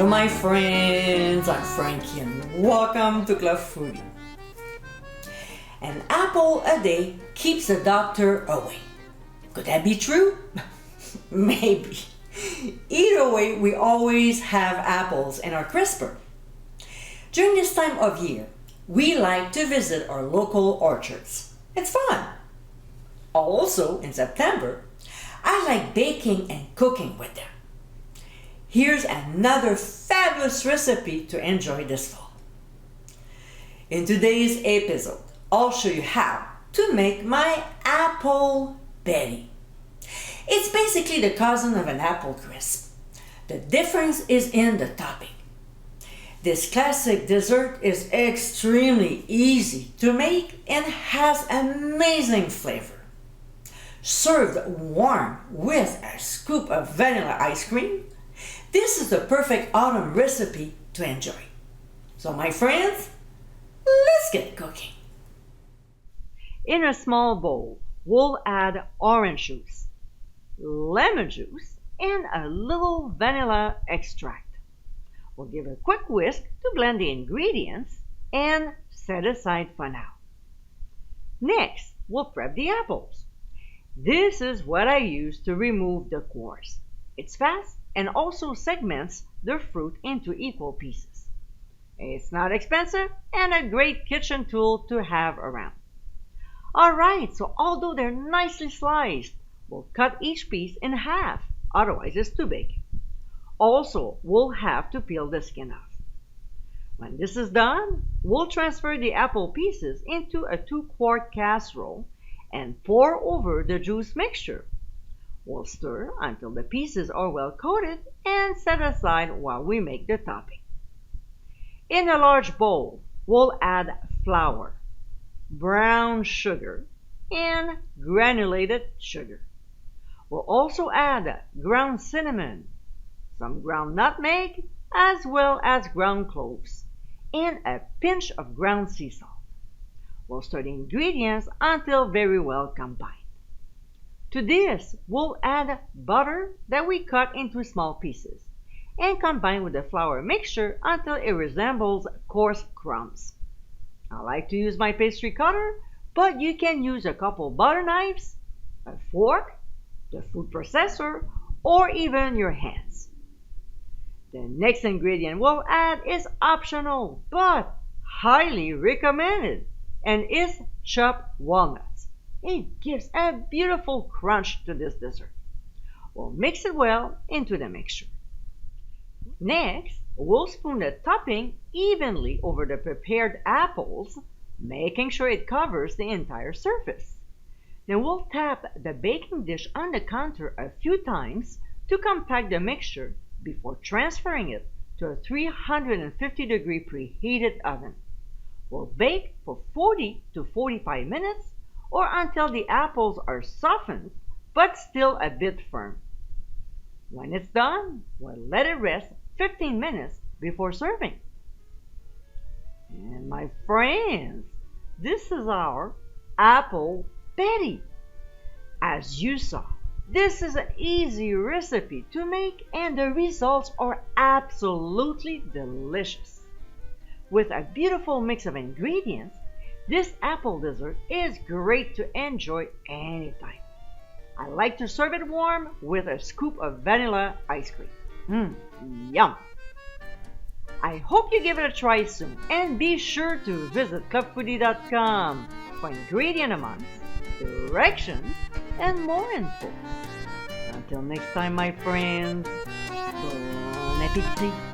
Bonjour my friends, I'm Frankie and welcome to Club Foodie. An apple a day keeps the doctor away. Could that be true? Maybe. Either way, we always have apples in our crisper. During this time of year, we like to visit our local orchards. It's fun. Also, in September, I like baking and cooking with them. Here's another fabulous recipe to enjoy this fall. In today's episode, I'll show you how to make my apple Betty. It's basically the cousin of an apple crisp. The difference is in the topping. This classic dessert is extremely easy to make and has amazing flavor. Served warm with a scoop of vanilla ice cream, this is the perfect autumn recipe to enjoy. So my friends, let's get cooking. In a small bowl, we'll add orange juice, lemon juice, and a little vanilla extract. We'll give a quick whisk to blend the ingredients and set aside for now. Next, we'll prep the apples. This is what I use to remove the cores. It's fast and also segments the fruit into equal pieces. It's not expensive and a great kitchen tool to have around. Alright, so although they're nicely sliced, we'll cut each piece in half, otherwise it's too big. Also, we'll have to peel the skin off. When this is done, we'll transfer the apple pieces into a 2-quart casserole and pour over the juice mixture. We'll stir until the pieces are well coated and set aside while we make the topping. In a large bowl, we'll add flour, brown sugar, and granulated sugar. We'll also add ground cinnamon, some ground nutmeg, as well as ground cloves, and a pinch of ground sea salt. We'll stir the ingredients until very well combined. To this, we'll add butter that we cut into small pieces and combine with the flour mixture until it resembles coarse crumbs. I like to use my pastry cutter, but you can use a couple butter knives, a fork, the food processor, or even your hands. The next ingredient we'll add is optional, but highly recommended, and is chopped walnuts. It gives a beautiful crunch to this dessert. We'll mix it well into the mixture. Next, we'll spoon the topping evenly over the prepared apples, making sure it covers the entire surface. Then we'll tap the baking dish on the counter a few times to compact the mixture before transferring it to a 350-degree preheated oven. We'll bake for 40 to 45 minutes or until the apples are softened but still a bit firm. When it's done, we'll let it rest 15 minutes before serving. And my friends, this is our apple Betty. As you saw, this is an easy recipe to make and the results are absolutely delicious. With a beautiful mix of ingredients, this apple dessert is great to enjoy anytime. I like to serve it warm with a scoop of vanilla ice cream. Yum! I hope you give it a try soon and be sure to visit clubfoodie.com for ingredient amounts, directions, and more info. Until next time, my friends, bon appétit!